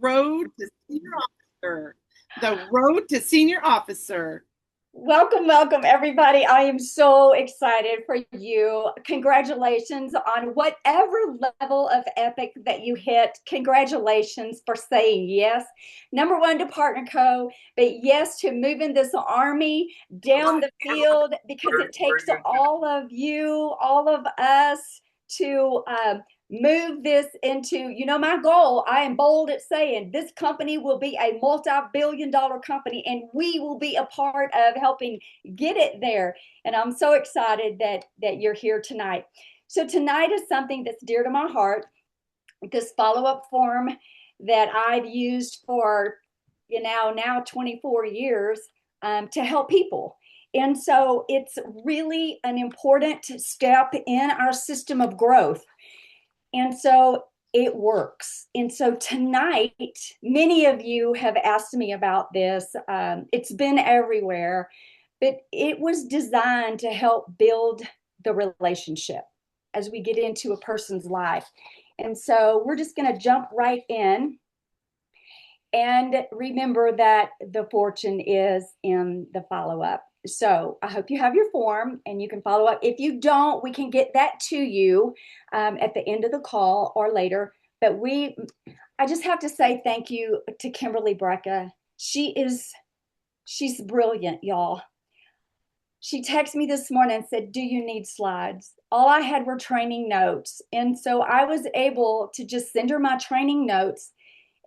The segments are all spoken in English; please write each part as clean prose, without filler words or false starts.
road to senior officer. The road to senior officer. Welcome, welcome, everybody. I am so excited for you. Congratulations on whatever level of epic that you hit. Congratulations for saying yes. Number one to Partner Co., but yes to moving this army down the field because it takes all of you, all of us to move this into, my goal. I am bold at saying this company will be a multi-billion-dollar company, and we will be a part of helping get it there. And I'm so excited that you're here tonight. So tonight is something that's dear to my heart. This follow-up form that I've used for now 24 years to help people. And so it's really an important step in our system of growth. And so it works. And so tonight, many of you have asked me about this. It's been everywhere, but it was designed to help build the relationship as we get into a person's life. And so we're just going to jump right in. And remember that the fortune is in the follow-up. So I hope you have your form and you can follow up. If you don't, we can get that to you at the end of the call or later. But I just have to say thank you to Kimberly Brecka. She's brilliant, y'all. She texted me this morning and said, "Do you need slides?" All I had were training notes. And so I was able to just send her my training notes.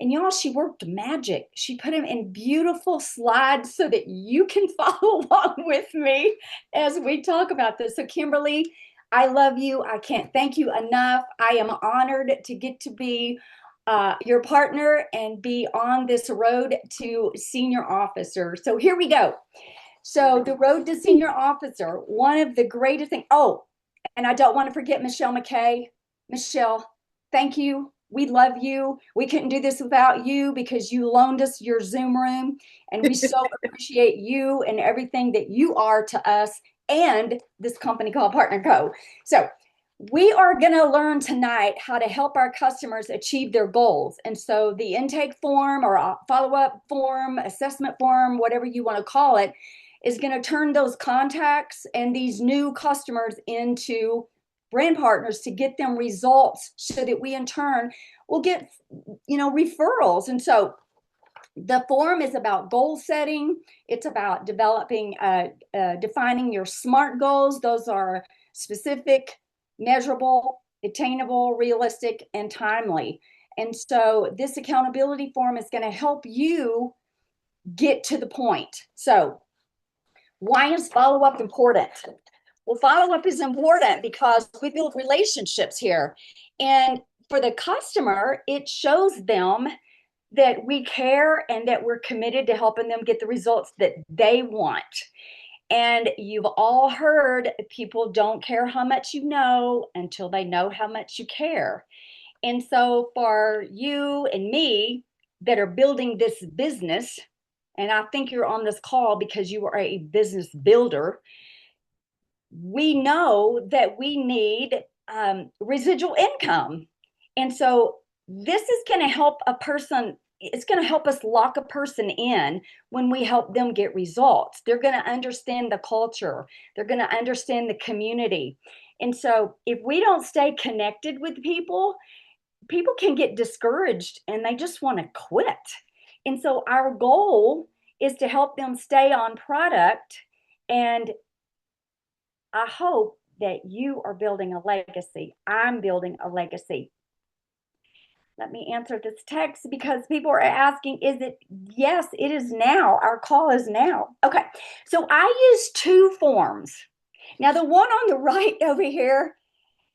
And y'all, she worked magic. She put them in beautiful slides so that you can follow along with me as we talk about this. So Kimberly, I love you. I can't thank you enough. I am honored to get to be your partner and be on this road to senior officer. So here we go. So the road to senior officer, one of the greatest things. Oh, and I don't want to forget Michelle McKay. Michelle, thank you. We love you. We couldn't do this without you because you loaned us your Zoom room. And we so appreciate you and everything that you are to us and this company called Partner Co. So we are going to learn tonight how to help our customers achieve their goals. And so the intake form or follow-up form, assessment form, whatever you want to call it, is going to turn those contacts and these new customers into brand partners to get them results so that we in turn will get referrals. And so the form is about goal setting. It's about developing defining your SMART goals. Those are specific, measurable, attainable, realistic, and timely. And so this accountability form is going to help you get to the point. So why is follow-up important? Well, follow-up is important because we build relationships here. And for the customer, it shows them that we care and that we're committed to helping them get the results that they want. And you've all heard people don't care how much you know until they know how much you care. And so for you and me that are building this business, and I think you're on this call because you are a business builder, we know that we need residual income. And so this is going to help a person. It's going to help us lock a person in when we help them get results. They're going to understand the culture. They're going to understand the community. And so if we don't stay connected with people, people can get discouraged and they just want to quit. And so our goal is to help them stay on product. And I hope that you are building a legacy. I'm building a legacy. Let me answer this text because people are asking, is it? Yes, it is now. Our call is now. Okay, so I use two forms. Now, the one on the right over here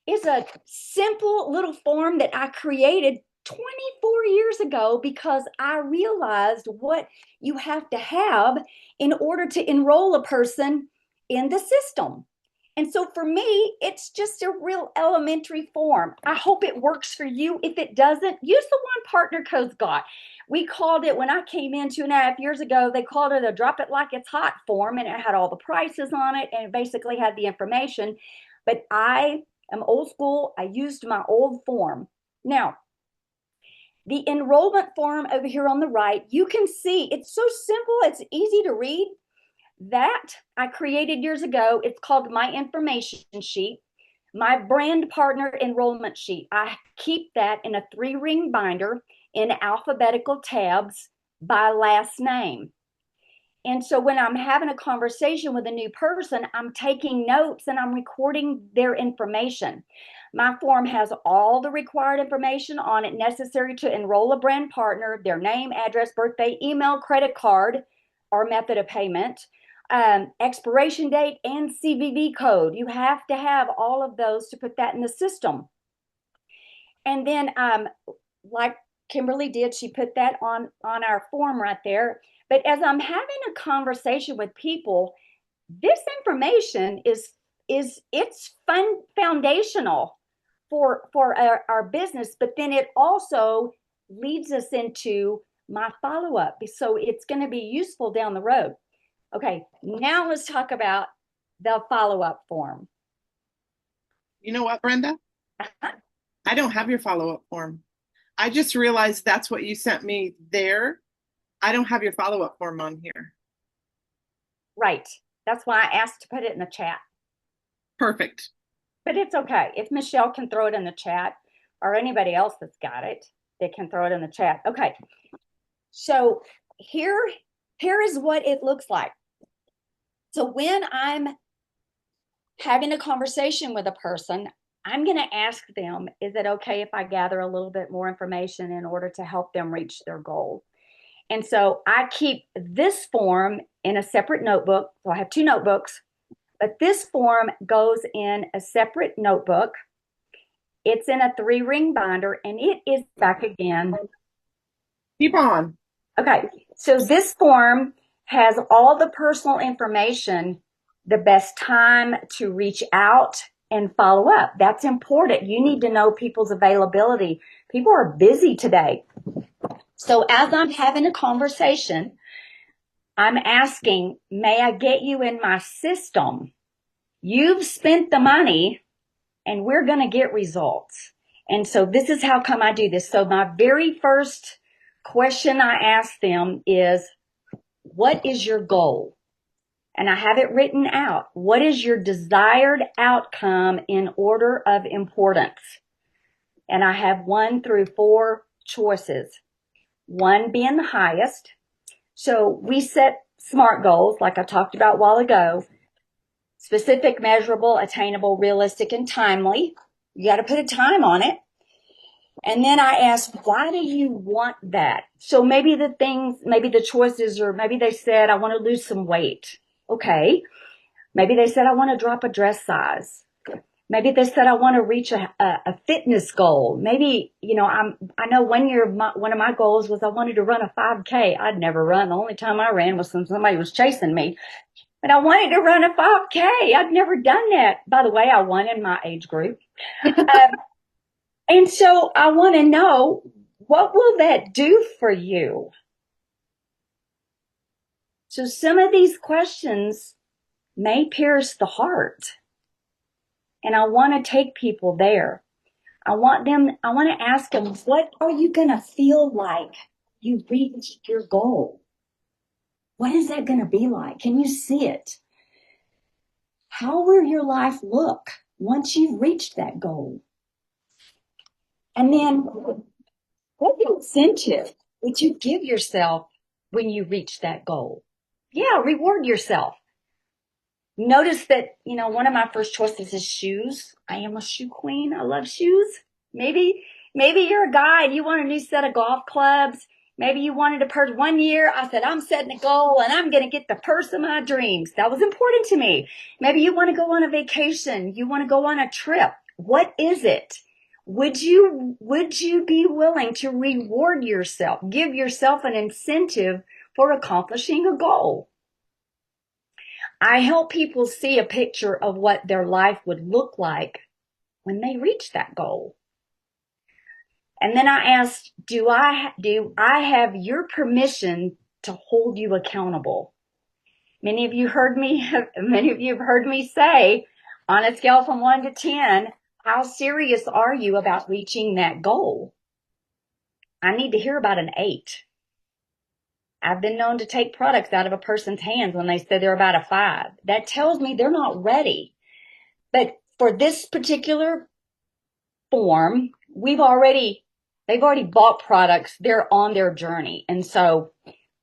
is a simple little form that I created 24 years ago because I realized what you have to have in order to enroll a person in the system. And so for me, it's just a real elementary form. I hope it works for you. If it doesn't, use the one Partner Co's got. We called it, when I came in 2.5 years ago, they called it a drop it like it's hot form, and it had all the prices on it and it basically had the information. But I am old school. I used my old form. Now, The enrollment form over here on the right, you can see it's so simple, it's easy to read. That I created years ago. It's called my information sheet. My brand partner enrollment sheet. I keep that in a 3-ring binder in alphabetical tabs by last name. And so when I'm having a conversation with a new person, I'm taking notes and I'm recording their information. My form has all the required information on it necessary to enroll a brand partner, their name, address, birthday, email, credit card, or method of payment, expiration date, and CVV code. You have to have all of those to put that in the system. And then, like Kimberly did, she put that on our form right there. But as I'm having a conversation with people, this information is it's foundational for our business, but then it also leads us into my follow-up. So it's going to be useful down the road. Okay, now let's talk about the follow-up form. You know what, Brenda? I don't have your follow-up form. I just realized that's what you sent me there. I don't have your follow-up form on here. Right. That's why I asked to put it in the chat. Perfect. But it's okay. If Michelle can throw it in the chat, or anybody else that's got it, they can throw it in the chat. Okay. So here is what it looks like. So when I'm having a conversation with a person, I'm going to ask them, is it okay if I gather a little bit more information in order to help them reach their goal? And so I keep this form in a separate notebook. So I have 2 notebooks, but this form goes in a separate notebook. It's in a 3-ring binder, and it is back again. Keep on. Okay, so this form has all the personal information, the best time to reach out and follow up. That's important. You need to know people's availability. People are busy today. So as I'm having a conversation, I'm asking, may I get you in my system? You've spent the money and we're going to get results. And so this is how come I do this. So my very first question I ask them is, what is your goal? And I have it written out. What is your desired outcome in order of importance? And I have 1 through 4 choices, 1 being the highest. So we set SMART goals, like I talked about a while ago: specific, measurable, attainable, realistic, and timely. You got to put a time on it. And then I ask, why do you want that? So maybe the choices are, maybe they said, I want to lose some weight. Okay. Maybe they said, I want to drop a dress size. Maybe they said, I want to reach a fitness goal. Maybe, I know one year, one of my goals was I wanted to run a 5K. I'd never run. The only time I ran was when somebody was chasing me. But I wanted to run a 5K. I'd never done that. By the way, I won in my age group. And so I want to know, what will that do for you? So some of these questions may pierce the heart. And I want to take people there. I want to ask them, what are you going to feel like you reached your goal? What is that going to be like? Can you see it? How will your life look once you've reached that goal? And then, what incentive would you give yourself when you reach that goal? Yeah, reward yourself. Notice that, one of my first choices is shoes. I am a shoe queen. I love shoes. Maybe you're a guy and you want a new set of golf clubs. Maybe you wanted a purse. One year I said, I'm setting a goal and I'm going to get the purse of my dreams. That was important to me. Maybe you want to go on a vacation. You want to go on a trip. What is it? Would you be willing to reward yourself, give yourself an incentive for accomplishing a goal? I help people see a picture of what their life would look like when they reach that goal. And then I asked, do I have your permission to hold you accountable? Many of you have heard me say, on a scale from 1 to 10, how serious are you about reaching that goal? I need to hear about an 8. I've been known to take products out of a person's hands when they said they're about a 5. That tells me they're not ready. But for this particular form, they've already bought products. They're on their journey. And so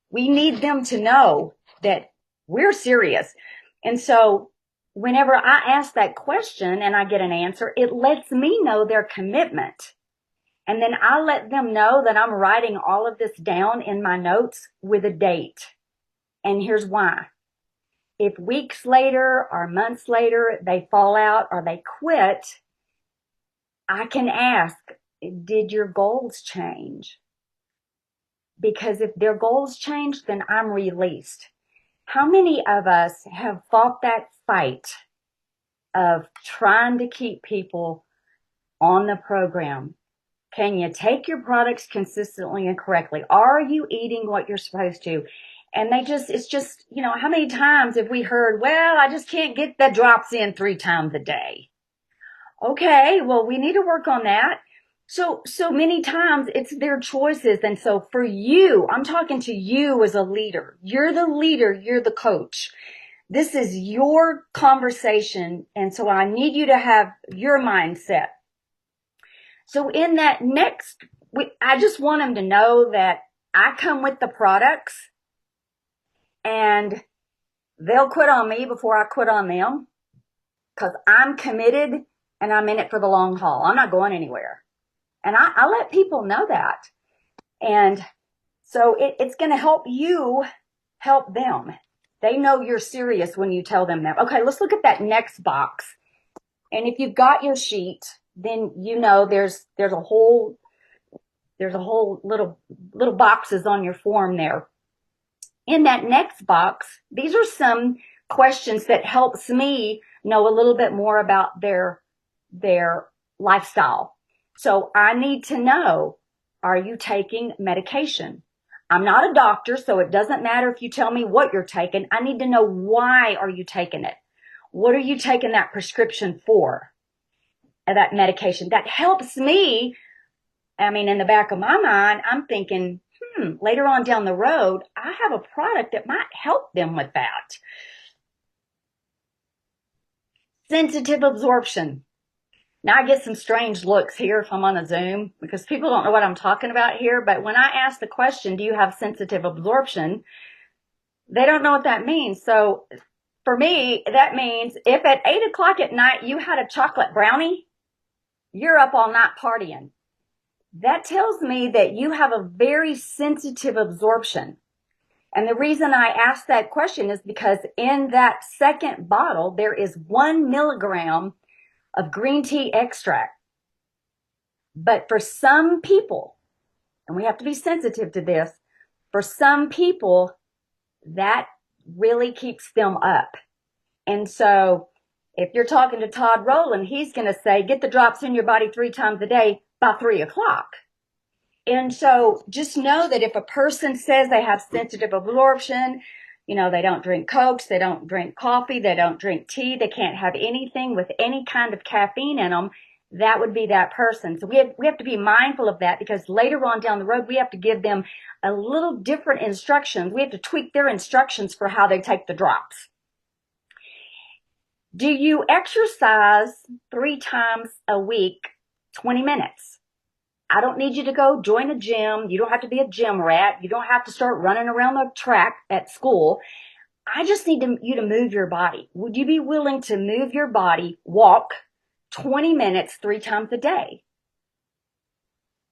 we need them to know that we're serious. And so whenever I ask that question and I get an answer, it lets me know their commitment. And then I let them know that I'm writing all of this down in my notes with a date. And here's why. If weeks later or months later they fall out or they quit, I can ask, did your goals change? Because if their goals change, then I'm released. How many of us have fought that fight of trying to keep people on the program? Can you take your products consistently and correctly? Are you eating what you're supposed to? And it's just, how many times have we heard, well, I just can't get the drops in 3 times a day. Okay, well, we need to work on that. So many times it's their choices. And so for you, I'm talking to you as a leader. You're the leader. You're the coach. This is your conversation. And so I need you to have your mindset. So in that I just want them to know that I come with the products and they'll quit on me before I quit on them because I'm committed and I'm in it for the long haul. I'm not going anywhere. And I let people know that. And so it's going to help you help them. They know you're serious when you tell them that. Okay, let's look at that next box. And if you've got your sheet, then there's a whole little boxes on your form there. In that next box, these are some questions that helps me know a little bit more about their lifestyle. So I need to know, are you taking medication? I'm not a doctor, so it doesn't matter if you tell me what you're taking. I need to know, why are you taking it? What are you taking that prescription for? That medication. That helps me. I mean, in the back of my mind, I'm thinking, later on down the road, I have a product that might help them with that. Sensitive absorption. Now I get some strange looks here if I'm on a Zoom because people don't know what I'm talking about here. But when I ask the question, do you have sensitive absorption? They don't know what that means. So for me, that means if at 8:00 at night you had a chocolate brownie, you're up all night partying. That tells me that you have a very sensitive absorption. And the reason I asked that question is because in that second bottle, there is 1 milligram of green tea extract. But for some people, and we have to be sensitive to this, for some people, that really keeps them up. And so if you're talking to Todd Rowland, he's going to say, get the drops in your body 3 times a day by 3:00. And so just know that if a person says they have sensitive absorption, they don't drink Cokes, they don't drink coffee, they don't drink tea, they can't have anything with any kind of caffeine in them, that would be that person. So we have to be mindful of that because later on down the road, we have to give them a little different instructions. We have to tweak their instructions for how they take the drops. Do you exercise 3 times a week, 20 minutes? I don't need you to go join a gym. You don't have to be a gym rat. You don't have to start running around the track at school. I just need you to move your body. Would you be willing to move your body, walk 20 minutes 3 times a day?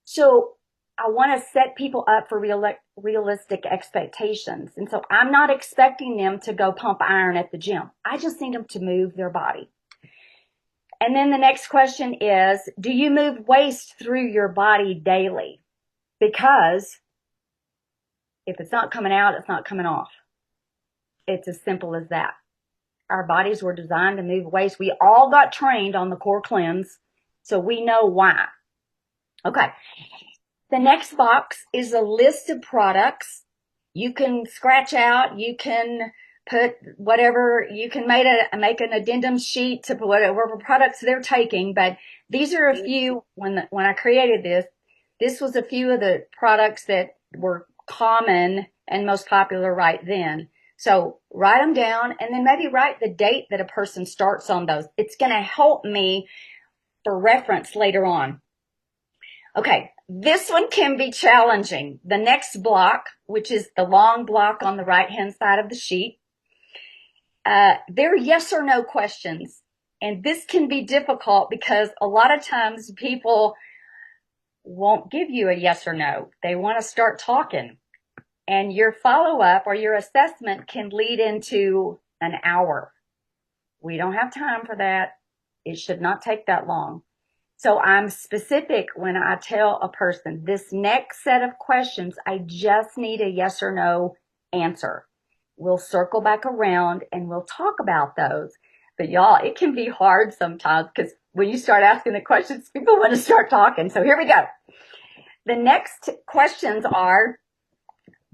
So I want to set people up for realistic expectations. And so I'm not expecting them to go pump iron at the gym. I just need them to move their body. And then the next question is, do you move waste through your body daily? Because if it's not coming out, it's not coming off. It's as simple as that. Our bodies were designed to move waste. We all got trained on the core cleanse, so we know why. Okay. The next box is a list of products. You can scratch out, you can put whatever, you can make an addendum sheet to put whatever products they're taking, but these are a few, when I created this, This was a few of the products that were common and most popular right then. So write them down and then maybe write the date that a person starts on those. It's going to help me for reference later on. Okay, this one can be challenging. The next block, which is the long block on the right-hand side of the sheet, they're yes or no questions. And this can be difficult because a lot of times people won't give you a yes or no. They want to start talking. And your follow-up or your assessment can lead into an hour. We don't have time for that. It should not take that long. So I'm specific when I tell a person, this next set of questions, I just need a yes or no answer. We'll circle back around and we'll talk about those. But y'all, it can be hard sometimes because when you start asking the questions, people want to start talking. So here we go. The next questions are,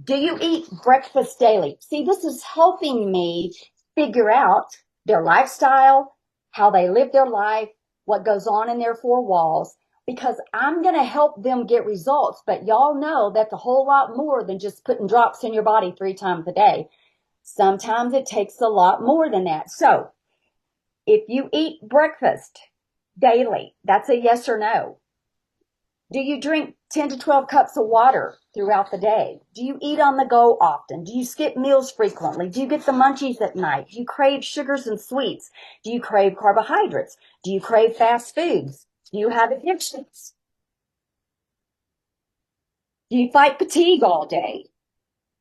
do you eat breakfast daily? See, this is helping me figure out their lifestyle, how they live their life, what goes on in their four walls, because I'm going to help them get results. But y'all know that's a whole lot more than just putting drops in your body 3 times a day. Sometimes it takes a lot more than that. So if you eat breakfast daily, that's a yes or no. Do you drink 10 to 12 cups of water throughout the day? Do you eat on the go often? Do you skip meals frequently? Do you get the munchies at night? Do you crave sugars and sweets? Do you crave carbohydrates? Do you crave fast foods? Do you have addictions? Do you fight fatigue all day?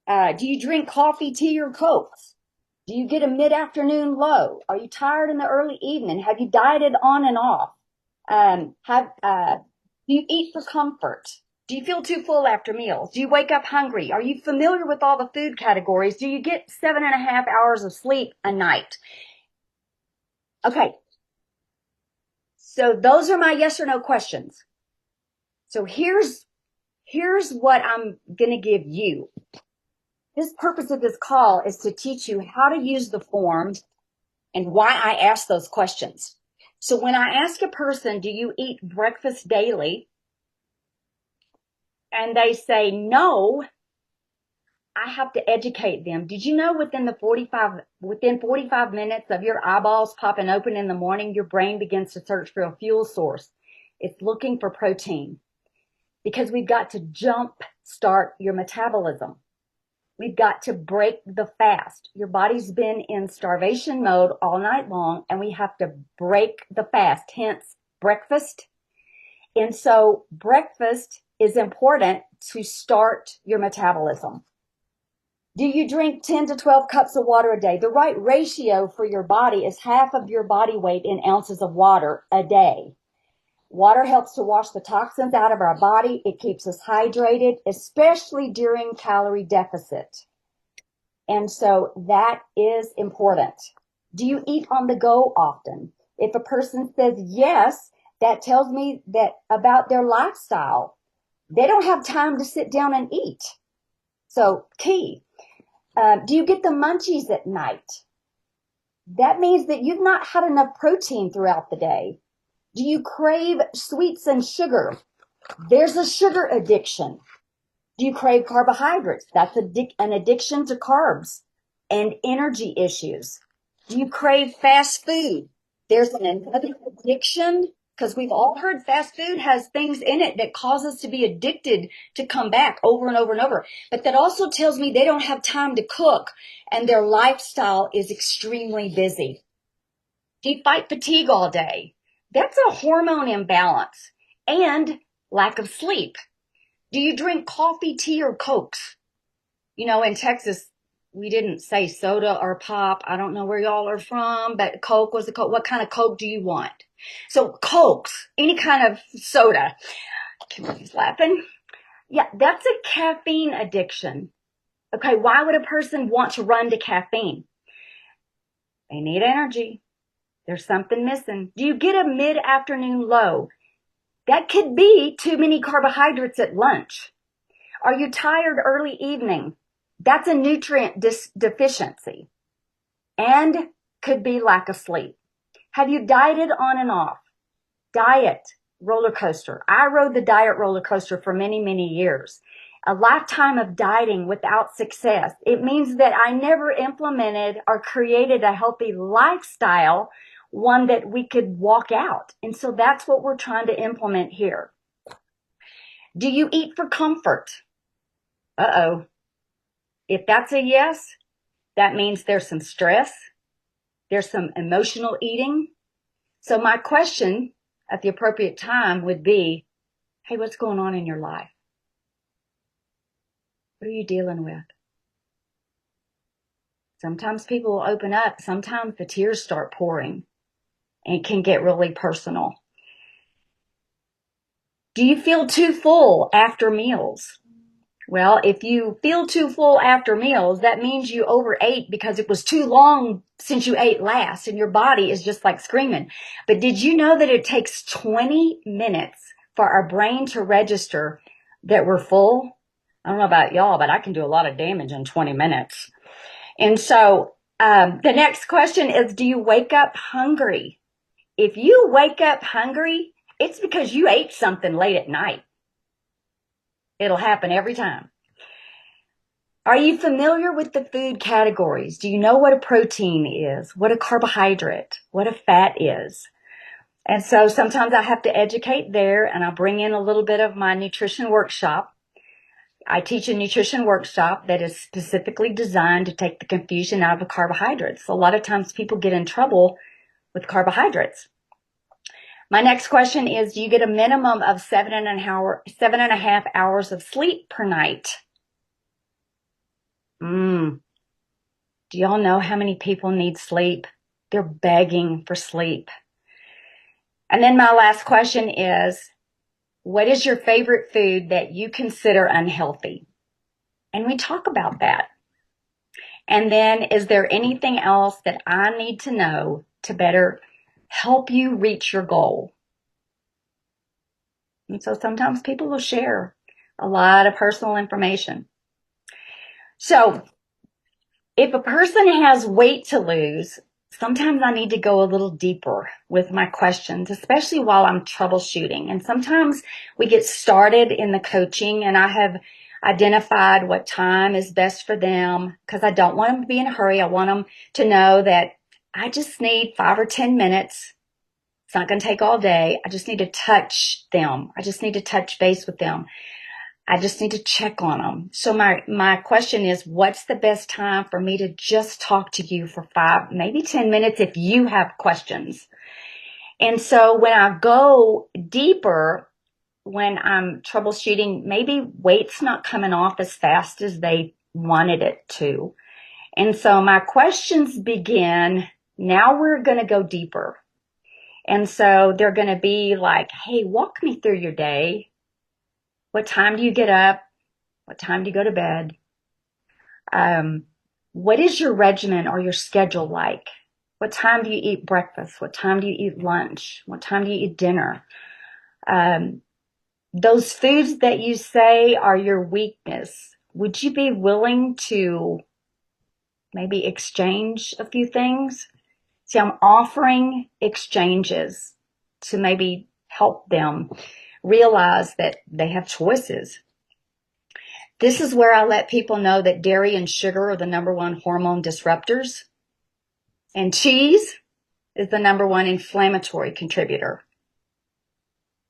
Do you drink coffee, tea, or Cokes? Do you get a mid-afternoon low? Are you tired in the early evening? Have you dieted on and off? Do you eat for comfort? Do you feel too full after meals? Do you wake up hungry? Are you familiar with all the food categories? Do you get 7.5 hours of sleep a night? Okay. So those are my yes or no questions. So here's what I'm going to give you. This purpose of this call is to teach you how to use the form and why I ask those questions. So when I ask a person, do you eat breakfast daily? And they say no, I have to educate them. Did you know within 45 minutes of your eyeballs popping open in the morning, your brain begins to search for a fuel source? It's looking for protein because we've got to jump start your metabolism. We've got to break the fast. Your body's been in starvation mode all night long, and we have to break the fast, hence breakfast. And so breakfast is important to start your metabolism. Do you drink 10 to 12 cups of water a day? The right ratio for your body is half of your body weight in ounces of water a day. Water helps to wash the toxins out of our body. It keeps us hydrated, especially during calorie deficit. And so that is important. Do you eat on the go often? If a person says yes, that tells me that about their lifestyle. They don't have time to sit down and eat. So key. Do you get the munchies at night? That means that you've not had enough protein throughout the day. Do you crave sweets and sugar? There's a sugar addiction. Do you crave carbohydrates? That's an addiction to carbs and energy issues. Do you crave fast food? There's another addiction because we've all heard fast food has things in it that cause us to be addicted to come back over and over and over. But that also tells me they don't have time to cook and their lifestyle is extremely busy. Do you fight fatigue all day? That's a hormone imbalance and lack of sleep. Do you drink coffee, tea, or Cokes? You know, in Texas, we didn't say soda or pop. I don't know where y'all are from, but Coke was a Coke. What kind of Coke do you want? So Cokes, any kind of soda. Kimberly's laughing. Yeah, that's a caffeine addiction. Okay, why would a person want to run to caffeine? They need energy. There's something missing. Do you get a mid-afternoon low? That could be too many carbohydrates at lunch. Are you tired early evening? That's a nutrient deficiency and could be lack of sleep. Have you dieted on and off? Diet roller coaster. I rode the diet roller coaster for many, many years. A lifetime of dieting without success. It means that I never implemented or created a healthy lifestyle, one that we could walk out. And so that's what we're trying to implement here. Do you eat for comfort? Uh-oh. If that's a yes, that means there's some stress. There's some emotional eating. So my question at the appropriate time would be, hey, what's going on in your life? What are you dealing with? Sometimes people will open up. Sometimes the tears start pouring and it can get really personal. Do you feel too full after meals? Well, if you feel too full after meals, that means you overate because it was too long since you ate last and your body is just like screaming. But did you know that it takes 20 minutes for our brain to register that we're full? I don't know about y'all, but I can do a lot of damage in 20 minutes. And so the next question is, do you wake up hungry? If you wake up hungry, it's because you ate something late at night. It'll happen every time. Are you familiar with the food categories? Do you know what a protein is, what a carbohydrate, what a fat is? And so sometimes I have to educate there, and I'll bring in a little bit of my nutrition workshop. I teach a nutrition workshop that is specifically designed to take the confusion out of carbohydrates. A lot of times people get in trouble with carbohydrates. My next question is, do you get a minimum of 7.5 hours of sleep per night? Do y'all know how many people need sleep? They're begging for sleep. And then my last question is, what is your favorite food that you consider unhealthy? And we talk about that. And then, is there anything else that I need to know to better help you reach your goal? And so sometimes people will share a lot of personal information. So if a person has weight to lose, sometimes I need to go a little deeper with my questions, especially while I'm troubleshooting. And sometimes we get started in the coaching and I have identified what time is best for them because I don't want them to be in a hurry. I want them to know that I just need 5 or 10 minutes. It's not going to take all day. I just need to touch them. I just need to touch base with them. I just need to check on them. So my question is, what's the best time for me to just talk to you for 5, maybe 10 minutes if you have questions? And so when I go deeper, when I'm troubleshooting, maybe weight's not coming off as fast as they wanted it to. And so my questions begin, now we're going to go deeper. And so they're going to be like, hey, walk me through your day. What time do you get up? What time do you go to bed? What is your regimen or your schedule like? What time do you eat breakfast? What time do you eat lunch? What time do you eat dinner? Those foods that you say are your weakness, would you be willing to maybe exchange a few things? See, I'm offering exchanges to maybe help them realize that they have choices. This is where I let people know that dairy and sugar are the #1 hormone disruptors, and cheese is the #1 inflammatory contributor.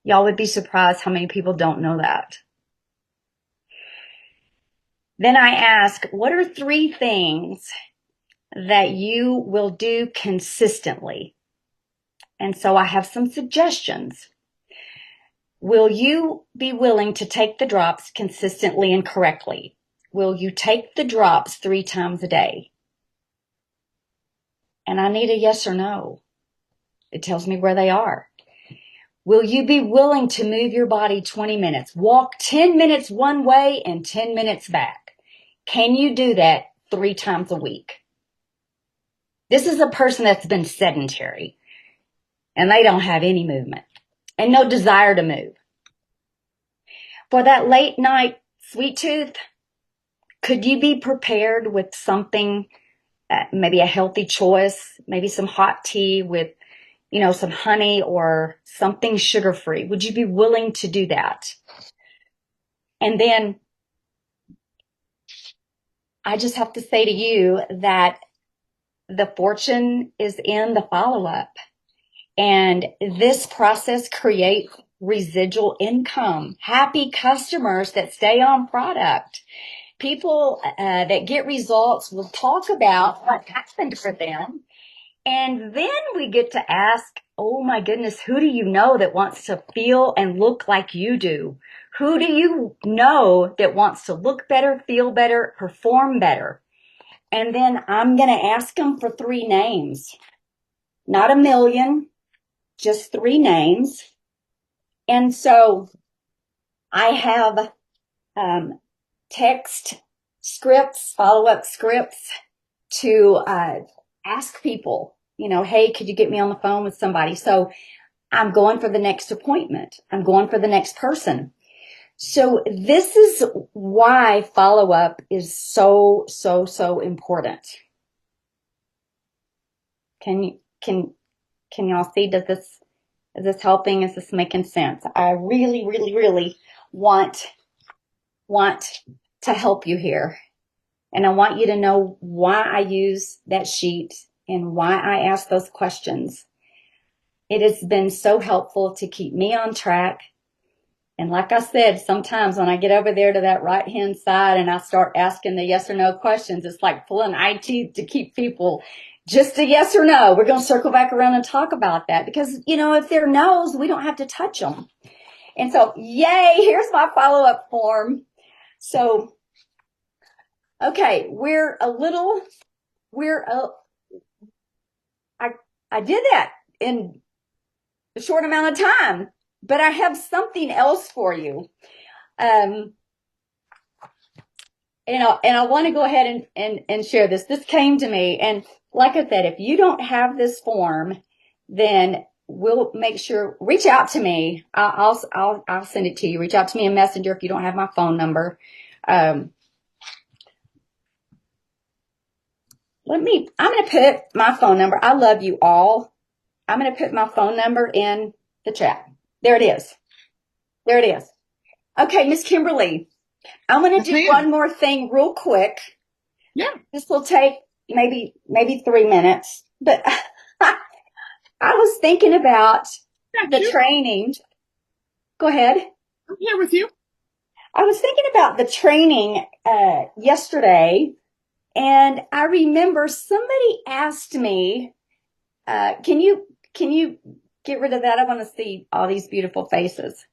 Y'all would be surprised how many people don't know that. Then I ask, what are 3 things that you will do consistently? And so I have some suggestions. Will you be willing to take the drops consistently and correctly? Will you take the drops 3 times a day? And I need a yes or no. It tells me where they are. Will you be willing to move your body 20 minutes? Walk 10 minutes one way and 10 minutes back. Can you do that 3 times a week? This is a person that's been sedentary and they don't have any movement and no desire to move. For that late night sweet tooth, could you be prepared with something, maybe a healthy choice, maybe some hot tea with, some honey or something sugar-free? Would you be willing to do that? And then I just have to say to you that the fortune is in the follow-up. And this process creates residual income, happy customers that stay on product. People that get results will talk about what happened for them. And then we get to ask, oh my goodness, who do you know that wants to feel and look like you do? Who do you know that wants to look better, feel better, perform better? And then I'm going to ask them for 3 names, not a million, just 3 names. And so I have text scripts, follow-up scripts to ask people, hey, could you get me on the phone with somebody? So I'm going for the next appointment. I'm going for the next person. So this is why follow-up is so, so, so important. Can y'all see? Is this helping? Is this making sense? I really, really, really want to help you here. And I want you to know why I use that sheet and why I ask those questions. It has been so helpful to keep me on track. And like I said, sometimes when I get over there to that right-hand side and I start asking the yes or no questions, it's like pulling eye teeth to keep people just a yes or no. We're going to circle back around and talk about that because, if they're no's, we don't have to touch them. And so, yay, here's my follow-up form. So, okay, I did that in a short amount of time, but I have something else for you. And I want to go ahead and share this. This came to me, and like I said, if you don't have this form, then we'll make sure, reach out to me. I'll send it to you. Reach out to me in Messenger if you don't have my phone number. I'm going to put my phone number. I love you all. I'm going to put my phone number in the chat. There it is. There it is. Okay, Miss Kimberly, I'm going to do one more thing real quick. Yeah. This will take maybe 3 minutes, but I was thinking about the training. Go ahead. I'm here with you. I was thinking about the training yesterday, and I remember somebody asked me, can you get rid of that? I want to see all these beautiful faces.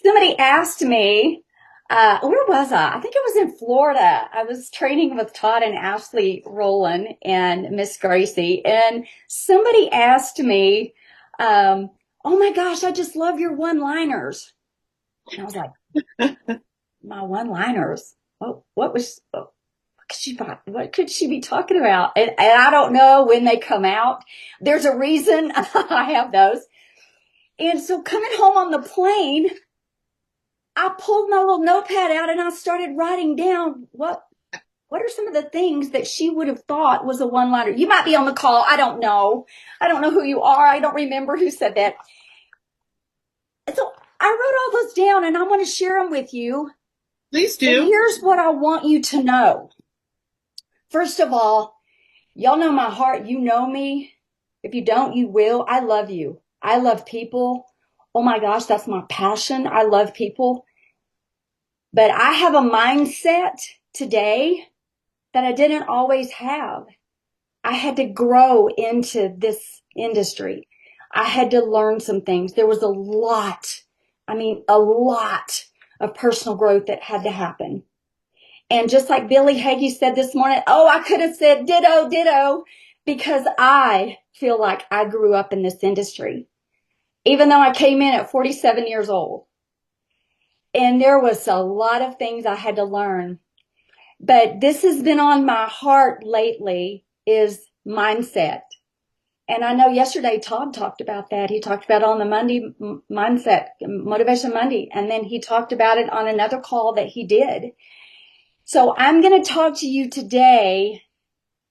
Somebody asked me, where was I? I think I was in Florida. I was training with Todd and Ashley Rowland and Miss Gracie. And somebody asked me, oh my gosh, I just love your one-liners. And I was like, my one-liners? What could she be talking about? And I don't know when they come out. There's a reason I have those. And so coming home on the plane, I pulled my little notepad out and I started writing down what are some of the things that she would have thought was a one-liner. You might be on the call. I don't know. I don't know who you are. I don't remember who said that. So I wrote all those down and I want to share them with you. Please do. And here's what I want you to know. First of all, y'all know my heart. You know me. If you don't, you will. I love you. I love people. Oh my gosh, that's my passion. I love people. But I have a mindset today that I didn't always have. I had to grow into this industry. I had to learn some things. There was a lot of personal growth that had to happen. And just like Billy Hagee said this morning, I could have said ditto, because I feel like I grew up in this industry, even though I came in at 47 years old. And there was a lot of things I had to learn. But this has been on my heart lately is mindset. And I know yesterday Todd talked about that. He talked about it on the Monday mindset, Motivation Monday. And then he talked about it on another call that he did. So I'm going to talk to you today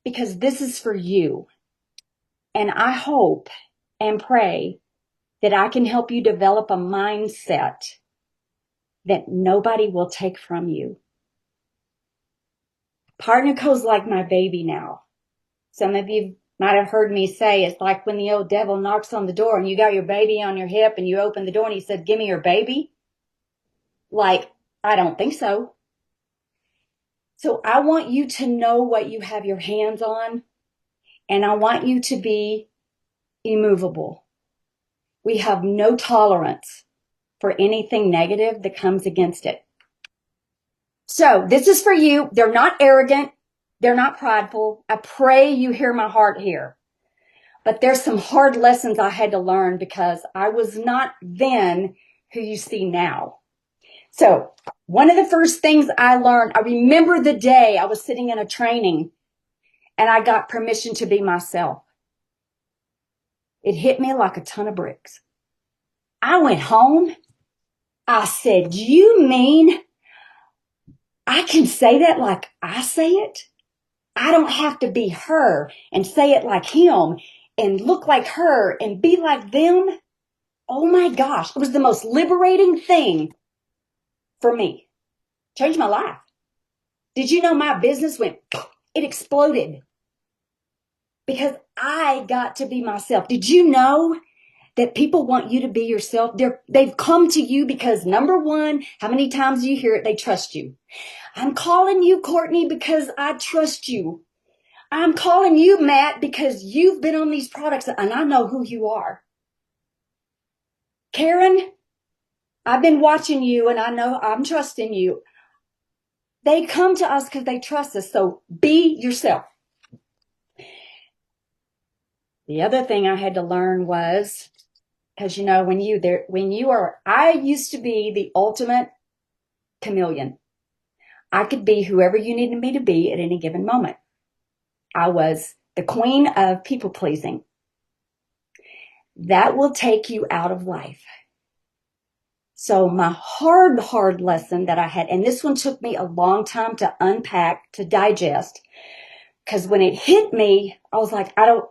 because this is for you. And I hope and pray that I can help you develop a mindset that nobody will take from you. Partnerco's like my baby now. Some of you might have heard me say it's like when the old devil knocks on the door and you got your baby on your hip and you open the door and he said, "Give me your baby." Like, I don't think so. So I want you to know what you have your hands on, and I want you to be immovable. We have no tolerance for anything negative that comes against it. So this is for you. They're not arrogant. They're not prideful. I pray you hear my heart here. But there's some hard lessons I had to learn because I was not then who you see now. So one of the first things I learned, I remember the day I was sitting in a training and I got permission to be myself. It hit me like a ton of bricks. I went home. I said, "You mean I can say that like I say it? I don't have to be her and say it like him and look like her and be like them?" Oh my gosh, it was the most liberating thing for me. Changed my life. Did you know my business went, it exploded because I got to be myself. Did you know that people want you to be yourself? They've come to you because, number one, how many times do you hear it? They trust you. "I'm calling you, Courtney, because I trust you. I'm calling you, Matt, because you've been on these products and I know who you are. Karen, I've been watching you and I know I'm trusting you." They come to us because they trust us. So be yourself. The other thing I had to learn was, because I used to be the ultimate chameleon. I could be whoever you needed me to be at any given moment. I was the queen of people pleasing. That will take you out of life. So my hard lesson that I had, and this one took me a long time to unpack, to digest, because when it hit me, I was like, I don't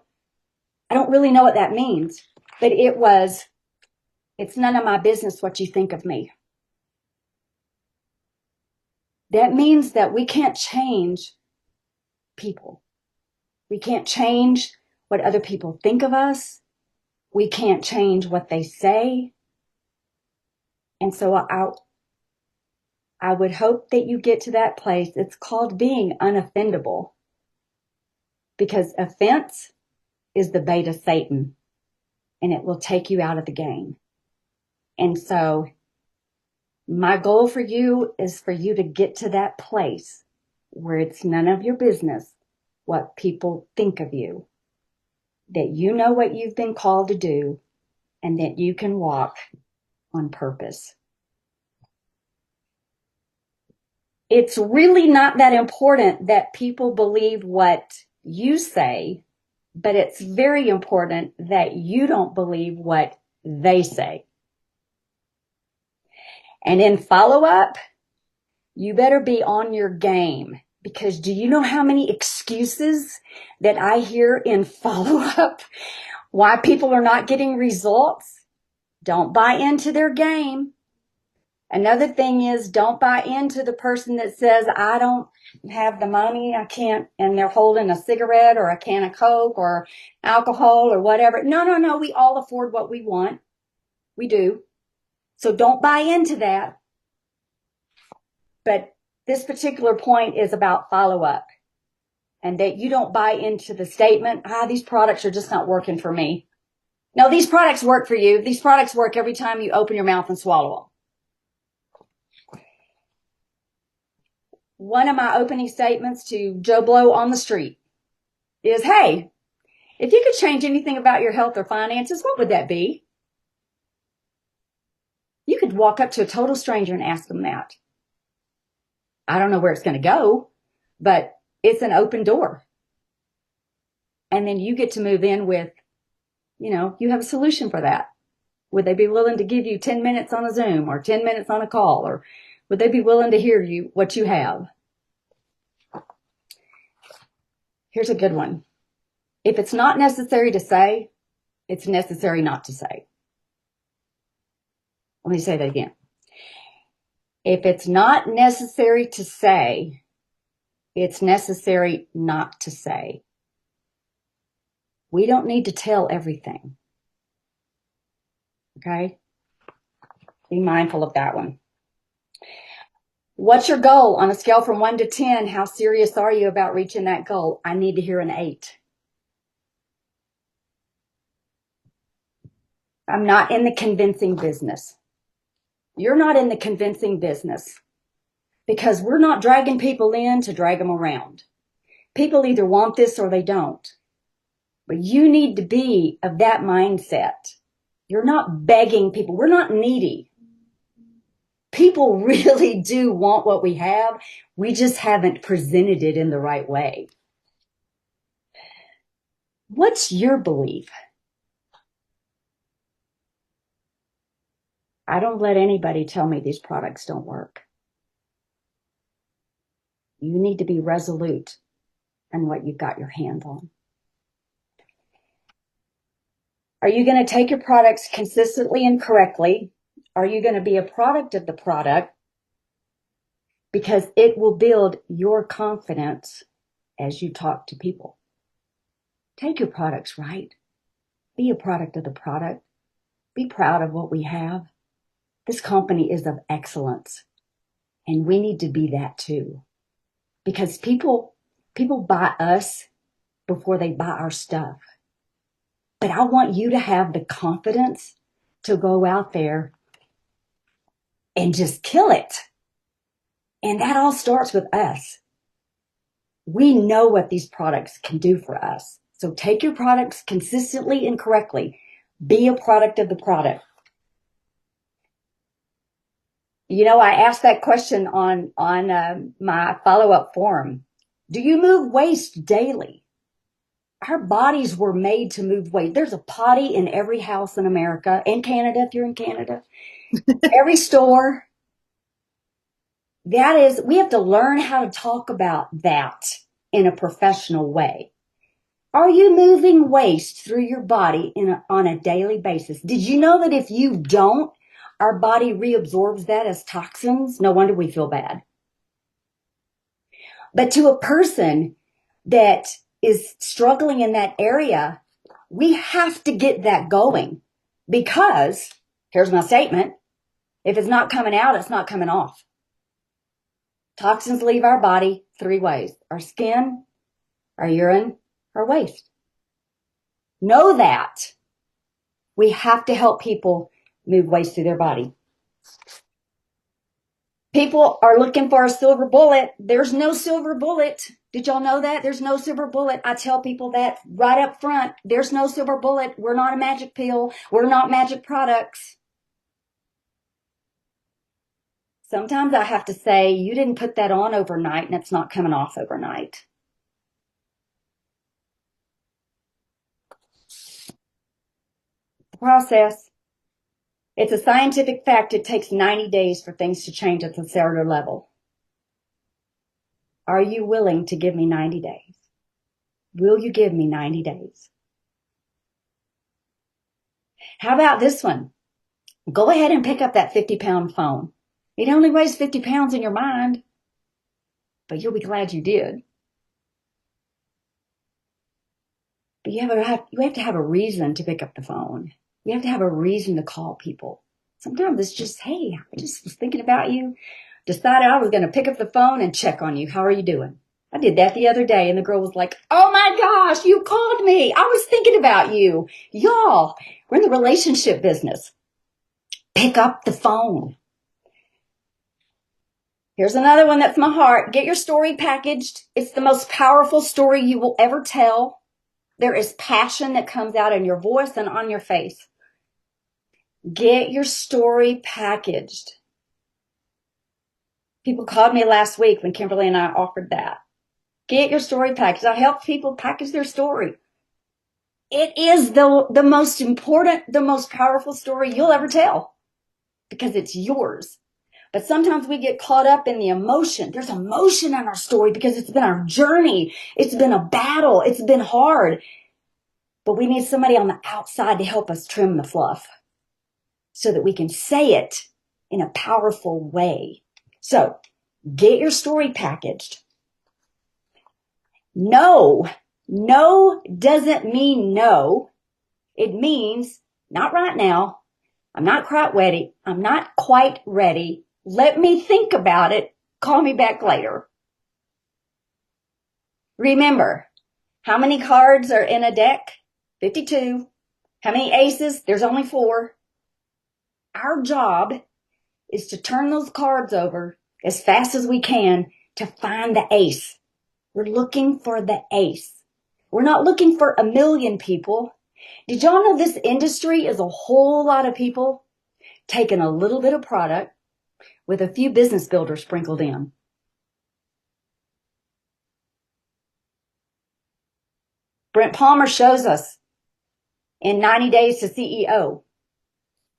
really know what that means, but it's none of my business what you think of me. That means that we can't change people. We can't change what other people think of us. We can't change what they say. And so I would hope that you get to that place. It's called being unoffendable, because offense is the bait of Satan and it will take you out of the game. And so my goal for you is for you to get to that place where it's none of your business what people think of you, that you know what you've been called to do, and that you can walk on purpose. It's really not that important that people believe what you say, but it's very important that you don't believe what they say. And in follow-up, you better be on your game, because do you know how many excuses that I hear in follow-up why people are not getting results? Don't buy into their game. Another thing is, don't buy into the person that says, "I don't have the money, I can't," and they're holding a cigarette or a can of Coke or alcohol or whatever. No, we all afford what we want. We do. So don't buy into that. But this particular point is about follow-up, and that you don't buy into the statement, "These products are just not working for me." No, these products work for you. These products work every time you open your mouth and swallow them. One of my opening statements to Joe Blow on the street is, "Hey, if you could change anything about your health or finances, what would that be?" You could walk up to a total stranger and ask them that. I don't know where it's going to go, but it's an open door. And then you get to move in with, you have a solution for that. Would they be willing to give you 10 minutes on a Zoom or 10 minutes on a call? Or would they be willing to hear you, what you have? Here's a good one. If it's not necessary to say, It's necessary not to say. Let me say that again. If it's not necessary to say, it's necessary not to say. We don't need to tell everything. Okay? Be mindful of that one. What's your goal on a scale from 1 to 10? How serious are you about reaching that goal? I need to hear an 8. I'm not in the convincing business. You're not in the convincing business because we're not dragging people in to drag them around. People either want this or they don't. But you need to be of that mindset. You're not begging people. We're not needy. People really do want what we have. We just haven't presented it in the right way. What's your belief? I don't let anybody tell me these products don't work. You need to be resolute in what you've got your hand on. Are you going to take your products consistently and correctly? Are you going to be a product of the product? Because it will build your confidence as you talk to people. Take your products right. Be a product of the product. Be proud of what we have. This company is of excellence, and we need to be that too. Because people buy us before they buy our stuff. But I want you to have the confidence to go out there and just kill it. And that all starts with us. We know what these products can do for us. So take your products consistently and correctly. Be a product of the product. You know, I asked that question on my follow-up form. Do you move waste daily? Our bodies were made to move waste. There's a potty in every house in America and Canada, if you're in Canada. Every store. That is, we have to learn how to talk about that in a professional way. Are you moving waste through your body on a daily basis? Did you know that if you don't, our body reabsorbs that as toxins? No wonder we feel bad. But to a person that is struggling in that area, we have to get that going because, here's my statement, if it's not coming out, it's not coming off. Toxins leave our body 3 ways: our skin, our urine, our waste. Know that. We have to help people move waste through their body. People are looking for a silver bullet. There's no silver bullet. Did y'all know that? There's no silver bullet. I tell people that right up front. There's no silver bullet. We're not a magic pill. We're not magic products. Sometimes I have to say, you didn't put that on overnight and it's not coming off overnight. The process. It's a scientific fact. It takes 90 days for things to change at the cellular level. Are you willing to give me 90 days? Will you give me 90 days? How about this one? Go ahead and pick up that 50-pound phone. It only weighs 50 pounds in your mind, but you'll be glad you did. But you have to have a reason to pick up the phone. You have to have a reason to call people. Sometimes it's just, hey, I just was thinking about you. Decided I was going to pick up the phone and check on you. How are you doing? I did that the other day, and the girl was like, oh my gosh, you called me. I was thinking about you. Y'all, we're in the relationship business. Pick up the phone. Here's another one that's my heart. Get your story packaged. It's the most powerful story you will ever tell. There is passion that comes out in your voice and on your face. Get your story packaged. People called me last week when Kimberly and I offered that. Get your story packaged. I help people package their story. It is the most important, the most powerful story you'll ever tell because it's yours. But sometimes we get caught up in the emotion. There's emotion in our story because it's been our journey. It's been a battle. It's been hard. but we need somebody on the outside to help us trim the fluff so that we can say it in a powerful way. So get your story packaged. No doesn't mean no. It means not right now. I'm not quite ready. I'm not quite ready. Let me think about it. Call me back later. Remember, how many cards are in a deck? 52. How many aces? There's only 4. Our job is to turn those cards over as fast as we can to find the ace. We're looking for the ace. We're not looking for a million people. Did y'all know this industry is a whole lot of people taking a little bit of product with a few business builders sprinkled in? Brent Palmer shows us in 90 Days to CEO,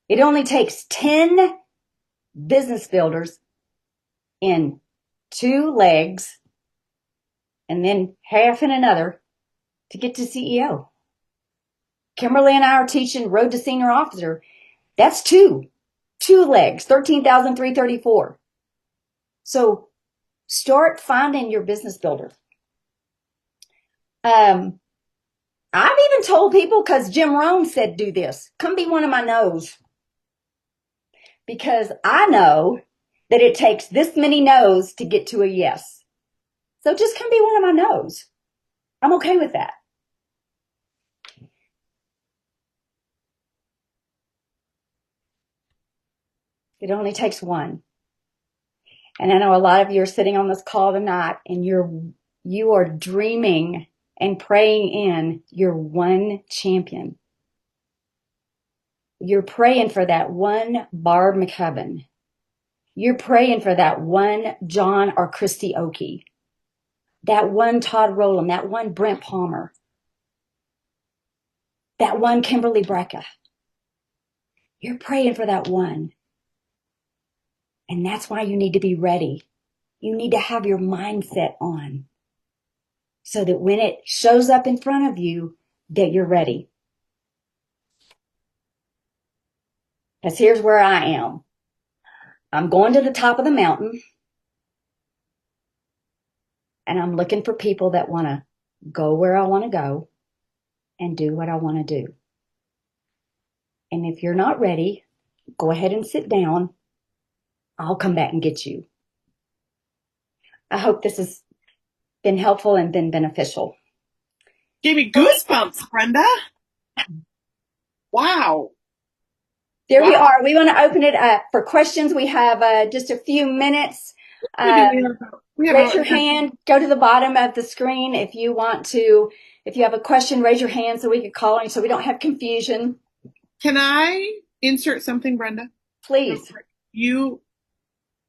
it only takes 10 business builders in 2 legs and then half in another to get to CEO. Kimberly and I are teaching Road to Senior Officer. That's 2 legs, 13,334. So start finding your business builder. I've even told people, because Jim Rohn said do this, come be one of my no's. Because I know that it takes this many no's to get to a yes. So just come be one of my no's. I'm okay with that. It only takes one. And I know a lot of you are sitting on this call tonight and you are dreaming and praying in your one champion. You're praying for that one Barb McCubbin. You're praying for that one John or Christy Oakey. That one Todd Rowland, that one Brent Palmer. That one Kimberly Brecka. You're praying for that one. And that's why you need to be ready. You need to have your mindset on so that when it shows up in front of you, that you're ready. Because here's where I am. I'm going to the top of the mountain and I'm looking for people that want to go where I want to go and do what I want to do. And if you're not ready, go ahead and sit down. I'll come back and get you. I hope this has been helpful and been beneficial. Gave me goosebumps, Brenda. Wow. There we are. We want to open it up for questions. We have just a few minutes. Raise your hand. Go to the bottom of the screen if you want to. If you have a question, raise your hand so we can call on you so we don't have confusion. Can I insert something, Brenda? Please.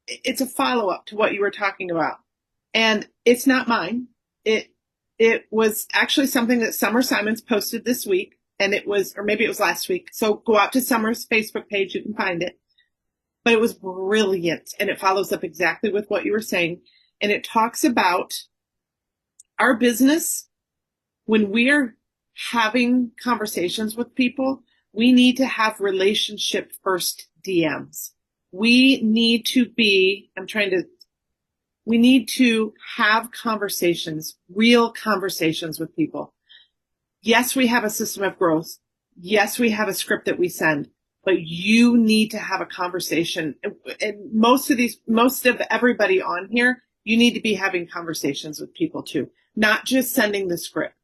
It's a follow-up to what you were talking about. And it's not mine. It was actually something that Summer Simons posted this week. And it was, or maybe it was last week. So go out to Summer's Facebook page. You can find it. But it was brilliant. And it follows up exactly with what you were saying. And it talks about our business. When we're having conversations with people, we need to have relationship first DMs. We need to have conversations, real conversations with people. Yes, we have a system of growth. Yes, we have a script that we send, but you need to have a conversation. And most of everybody on here, you need to be having conversations with people too, not just sending the script.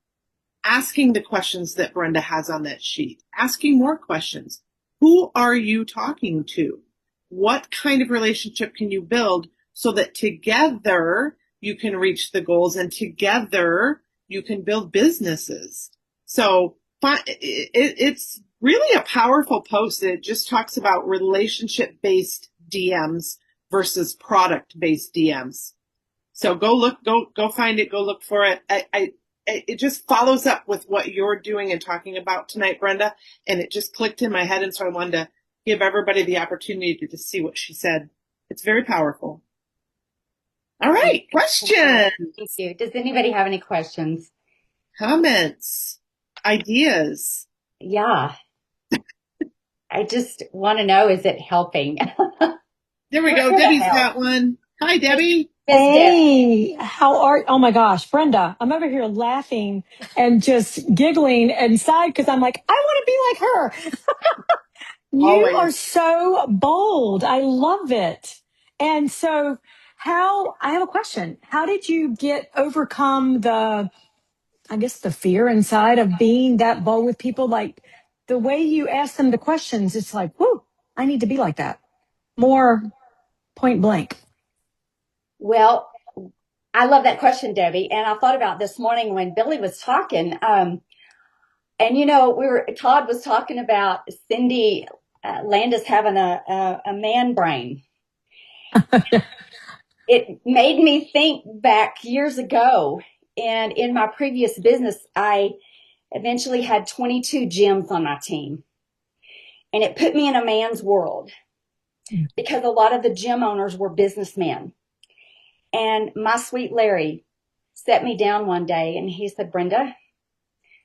Asking the questions that Brenda has on that sheet, asking more questions. Who are you talking to? What kind of relationship can you build so that together you can reach the goals and together you can build businesses? So it's really a powerful post. It just talks about relationship-based DMs versus product-based DMs. So go find it, go look for it. It just follows up with what you're doing and talking about tonight, Brenda. And it just clicked in my head. And so I wanted to give everybody the opportunity to see what she said. It's very powerful. All right. Questions. Thank you. Does anybody have any questions? Comments? ideas. Yeah. I just want to know, is it helping? There we We're go. here to Debbie's help. got one. Hi, Debbie. Miss Deb. Hey, oh my gosh, Brenda, I'm over here laughing and just giggling inside because I'm like, I want to be like her. You are Always. so bold. I love it. And so I have a question. How did you overcome I guess the fear inside of being that bold with people? Like the way you ask them the questions, it's like, whoo, I need to be like that. More point blank. Well, I love that question, Debbie. And I thought about this morning when Billy was talking. And Todd was talking about Cindy Landis having a man brain. It made me think back years ago. And in my previous business, I eventually had 22 gyms on my team. And it put me in a man's world because a lot of the gym owners were businessmen. And my sweet Larry set me down one day and he said, Brenda,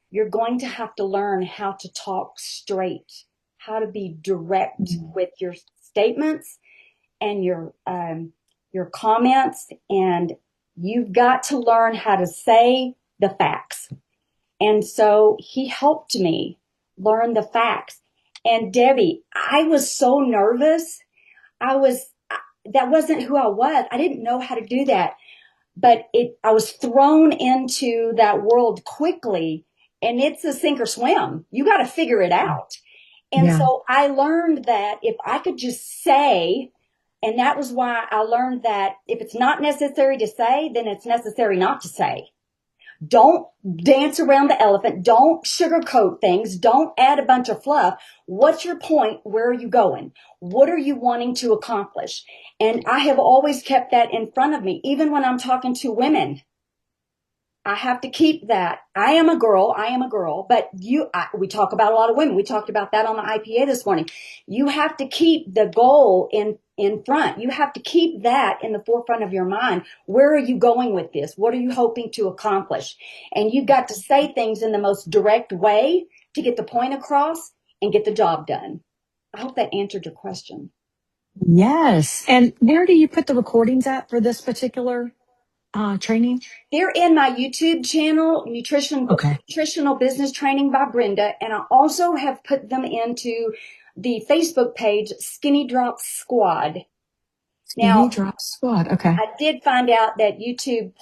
you're going to have to learn how to talk straight, how to be direct with your statements and your comments. And you've got to learn how to say the facts. And so he helped me learn the facts. And Debbie, I was so nervous. That wasn't who I was. I didn't know how to do that, but I was thrown into that world quickly, and it's a sink or swim. You got to figure it out. And so I learned that if I could just say, and that was why I learned that if it's not necessary to say, then it's necessary not to say. Don't dance around the elephant. Don't sugarcoat things. Don't add a bunch of fluff. What's your point? Where are you going? What are you wanting to accomplish? And I have always kept that in front of me, even when I'm talking to women. I have to keep that. I am a girl, but we talk about a lot of women. We talked about that on the IPA this morning. You have to keep the goal in front. You have to keep that in the forefront of your mind. Where are you going with this? What are you hoping to accomplish? And you've got to say things in the most direct way to get the point across and get the job done. I hope that answered your question. Yes. And where do you put the recordings at for this particular training? They're in my YouTube channel, Nutritional Business Training by Brenda. And I also have put them into the Facebook page, Skinny Drop Squad. Skinny Drop Squad. Okay. I did find out that YouTube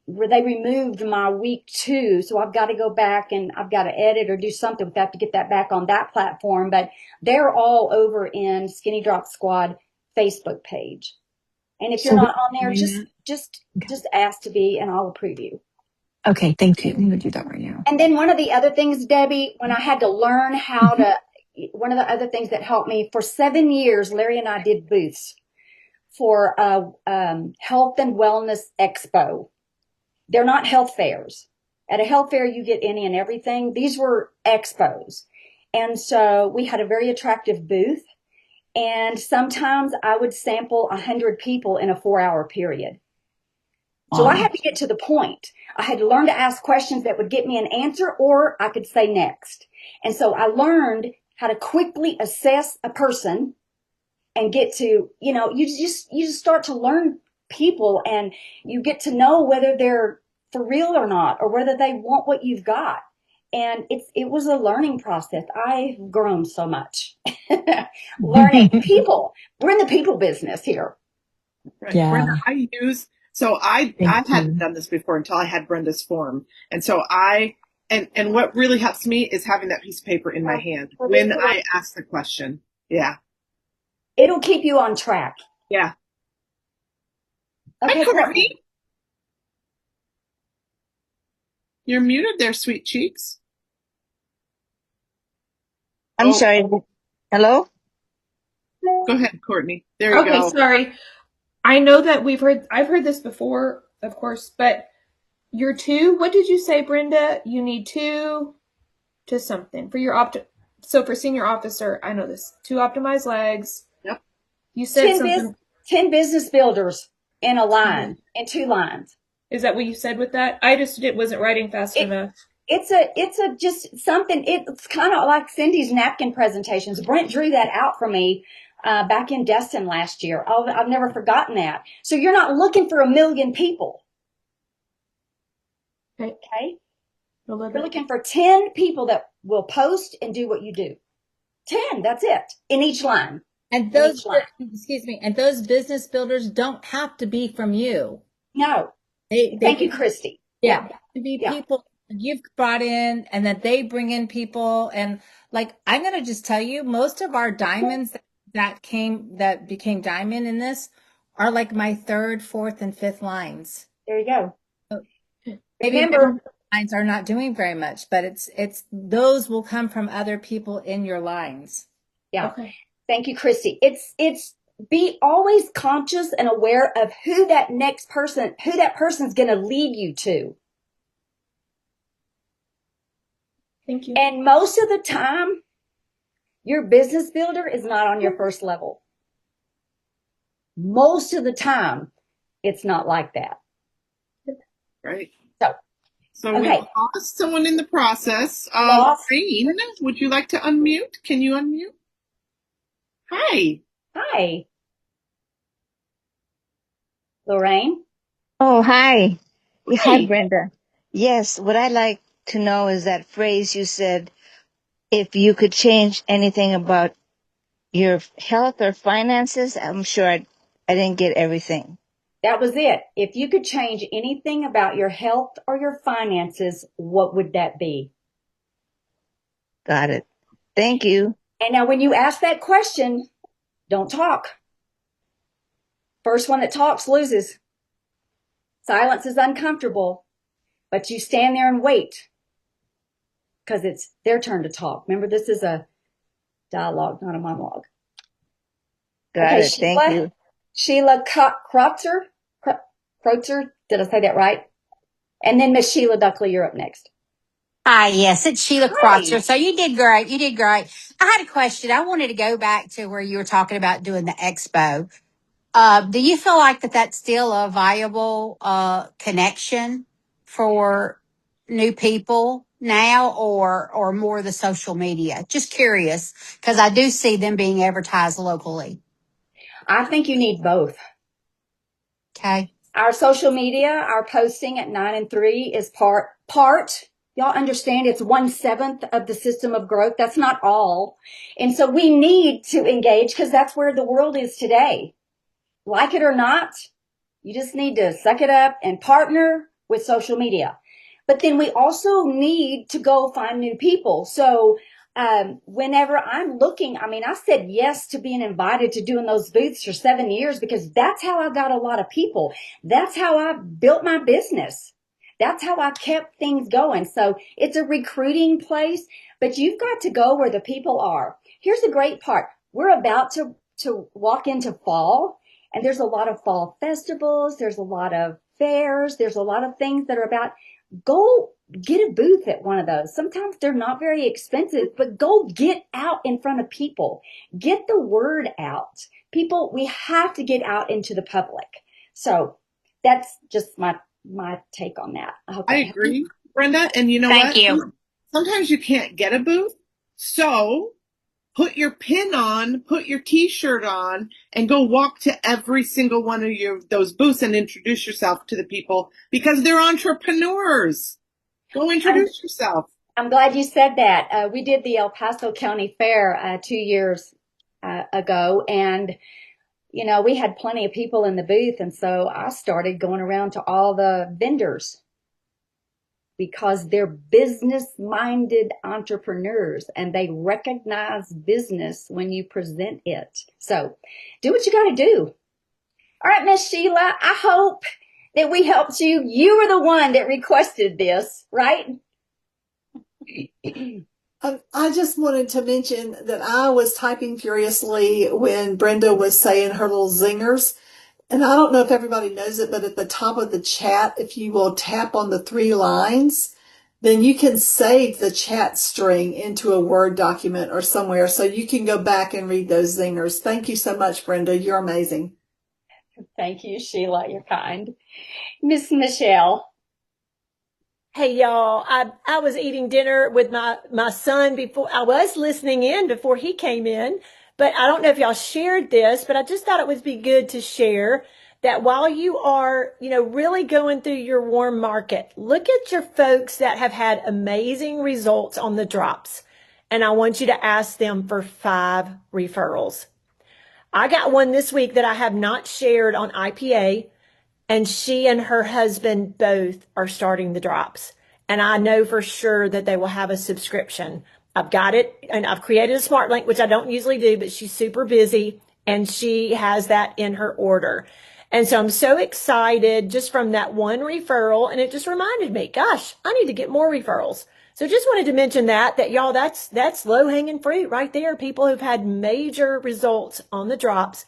they removed my week 2. So I've got to go back and I've got to edit or do something with that to get that back on that platform. But they're all over in Skinny Drop Squad Facebook page. And if you're not on there, just ask to be and I'll approve you. Okay, thank you. I'm going to do that right now. And then one of the other things, Debbie, when I had to learn one of the other things that helped me, for 7 years, Larry and I did booths for Health and Wellness Expo. They're not health fairs. At a health fair, you get any and everything. These were expos. And so we had a very attractive booth. And sometimes I would sample 100 people in a 4-hour period. So I had to get to the point. I had to learn to ask questions that would get me an answer, or I could say next. And so I learned how to quickly assess a person and get to, you just start to learn people and you get to know whether they're for real or not, or whether they want what you've got. And it was a learning process. I've grown so much. Learning people. We're in the people business here. Right. Yeah. Brenda, I hadn't done this before until I had Brenda's form. And so and what really helps me is having that piece of paper in my hand when I ask the question. Yeah. It'll keep you on track. Yeah. Okay, Hi, Courtney. You're muted there, sweet cheeks. I'm sorry. Hello? Go ahead, Courtney. There you go. Okay, sorry. I know that I've heard this before, of course, but you're 2. What did you say, Brenda? You need 2 to something for your so for senior officer, I know this. 2 optimized legs. Yep. You said 10 business builders in a line, in 2 lines. Is that what you said with that? I just wasn't writing fast enough. it's a just something. It's kind of like Cindy's napkin presentations. Brent drew that out for me back in Destin last year. I've never forgotten that. So you're not looking for 1 million people. Okay. Okay. I love You're it. looking for 10 people that will post and do what you do. 10, that's it, in each line. And In each those, line. excuse me, and those business builders don't have to be from you. No. They Thank you, can, Christy. yeah, to be Yeah. people you've brought in and that they bring in people. And like, I'm going to just tell you, most of our diamonds that became diamond in this are like my third, fourth, and fifth lines. There you go. Maybe Remember, lines are not doing very much, but it's those will come from other people in your lines. yeah. Okay. Thank you, Christy. It's be always conscious and aware of who that person's going to lead you to. Thank you. And most of the time, your business builder is not on your first level. Most of the time, it's not like that. Right. So, we okay. lost someone in the process. Lost. Lorraine, would you like to unmute? Can you unmute? Hi. Hi. Lorraine? Oh, hi. Hi, Hi. Brenda. Yes, what I'd like to know is that phrase you said, if you could change anything about your health or finances. I'm sure I didn't get everything. That was it. If you could change anything about your health or your finances, what would that be? Got it. Thank you. And now when you ask that question, don't talk. First one that talks loses. Silence is uncomfortable, but you stand there and wait because it's their turn to talk. Remember, this is a dialogue, not a monologue. Got it. Thank you. Sheila Kreutzer. Did I say that right? And then Miss Sheila Duckley, you're up next. Hi, yes, it's Sheila Hi. Kreutzer. So you did great. You did great. I had a question. I wanted to go back to where you were talking about doing the expo. Do you feel like that's still a viable connection for new people now, or more the social media? Just curious, because I do see them being advertised locally. I think you need both. Okay. Our social media, our posting at 9 and 3 is part. Y'all understand it's 1/7 of the system of growth. That's not all. And so we need to engage because that's where the world is today. Like it or not, you just need to suck it up and partner with social media. But then we also need to go find new people. So whenever I'm looking, I said yes to being invited to doing those booths for 7 years because that's how I got a lot of people. That's how I built my business. That's how I kept things going. So it's a recruiting place, but you've got to go where the people are. Here's the great part. We're about to walk into fall, and there's a lot of fall festivals. There's a lot of fairs. There's a lot of things that are about. Go get a booth at one of those. Sometimes they're not very expensive, but go get out in front of people. Get the word out. People, we have to get out into the public. So that's just my take on that. I agree, Brenda. And you know Thank what? you. Sometimes you can't get a booth. So put your pin on, put your t-shirt on, and go walk to every single one of those booths and introduce yourself to the people because they're entrepreneurs. Go introduce yourself. I'm glad you said that. We did the El Paso County Fair 2 years ago, and we had plenty of people in the booth, and so I started going around to all the vendors because they're business-minded entrepreneurs, and they recognize business when you present it. So do what you got to do. All right, Miss Sheila, I hope that we helped you. You were the one that requested this, right? I just wanted to mention that I was typing furiously when Brenda was saying her little zingers. And I don't know if everybody knows it, but at the top of the chat, if you will tap on the 3 lines, then you can save the chat string into a Word document or somewhere so you can go back and read those zingers. Thank you so much, Brenda. You're amazing. Thank you, Sheila. You're kind. Miss Michelle. Hey y'all, I was eating dinner with my son before. I was listening in before he came in, but I don't know if y'all shared this, but I just thought it would be good to share that while you are, really going through your warm market, look at your folks that have had amazing results on the drops. And I want you to ask them for 5 referrals. I got one this week that I have not shared on IPA, and she and her husband both are starting the drops. And I know for sure that they will have a subscription. I've got it, and I've created a smart link, which I don't usually do, but she's super busy and she has that in her order. And so I'm so excited just from that one referral. And it just reminded me, gosh, I need to get more referrals. So just wanted to mention that y'all, that's low hanging fruit right there. People who've had major results on the drops,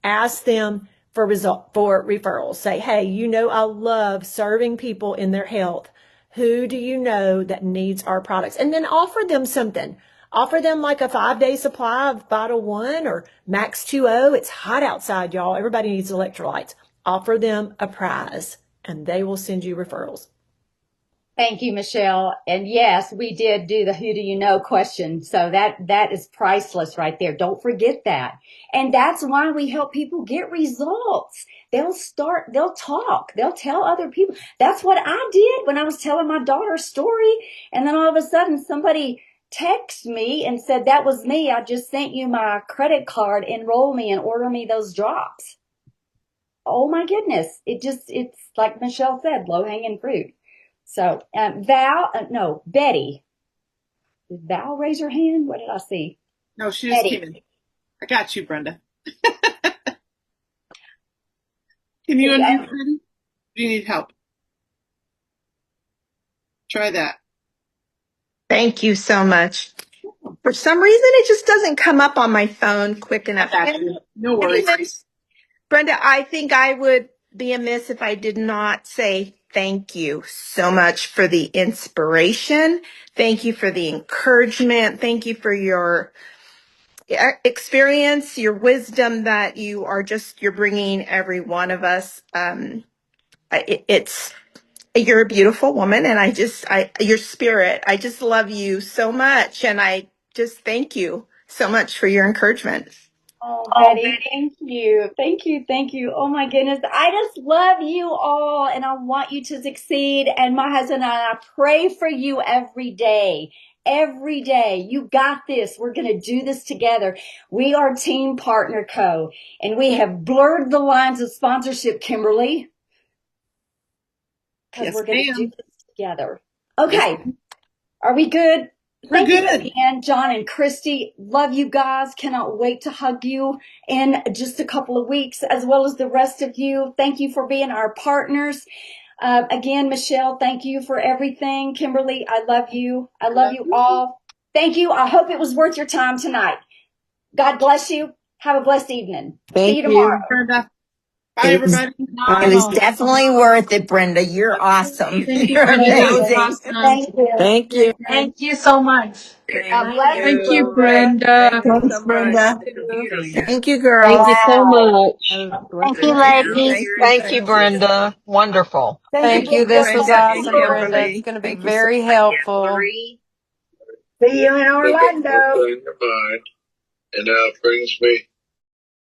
ask them for referrals. Say, hey, I love serving people in their health. Who do you know that needs our products? And then offer them something. Offer them like a 5-day supply of Vital One or Max 2O. It's hot outside, y'all. Everybody needs electrolytes. Offer them a prize and they will send you referrals. Thank you, Michelle. And yes, we did do the who do you know question. So that is priceless right there. Don't forget that. And that's why we help people get results. They'll talk, they'll tell other people. That's what I did when I was telling my daughter's story. And then all of a sudden somebody texted me and said, that was me. I just sent you my credit card, enroll me and order me those drops. Oh my goodness. It's like Michelle said, low hanging fruit. So, Betty. Did Val raise her hand? What did I see? No, she just came in. I got you, Brenda. Can you unmute, Betty? Do you need help? Try that. Thank you so much. For some reason, it just doesn't come up on my phone quick enough. No worries. Brenda, I think I would be amiss if I did not say thank you so much for the inspiration. Thank you for the encouragement. Thank you for your experience, your wisdom that you're bringing every one of us. You're a beautiful woman, and your spirit, I just love you so much. And I just thank you so much for your encouragement. Oh, Betty, thank you. Thank you. Thank you. Oh my goodness. I just love you all and I want you to succeed. And my husband and I pray for you every day. Every day. You got this. We're going to do this together. We are Team Partner Co. And we have blurred the lines of sponsorship, Kimberly. Because we're going to do this together. Okay. Are we good? Thank you again, John and Christy. Love you guys. Cannot wait to hug you in just a couple of weeks, as well as the rest of you. Thank you for being our partners. Again, Michelle, thank you for everything. Kimberly, I love you. I love you all. Thank you. I hope it was worth your time tonight. God bless you. Have a blessed evening. See you tomorrow. Brenda. Bye, everybody. It was definitely worth it, Brenda. You're awesome. You're amazing. Thank you. Thank you. Thank you so much. God bless you. Thank you, Brenda. Thanks, Brenda. Thank you, girls. Thank you so much. Thank you, ladies. Thank you, Brenda. Wonderful. Thank you. This was awesome, Brenda. It's going to be very helpful. See you in Orlando. And now it brings me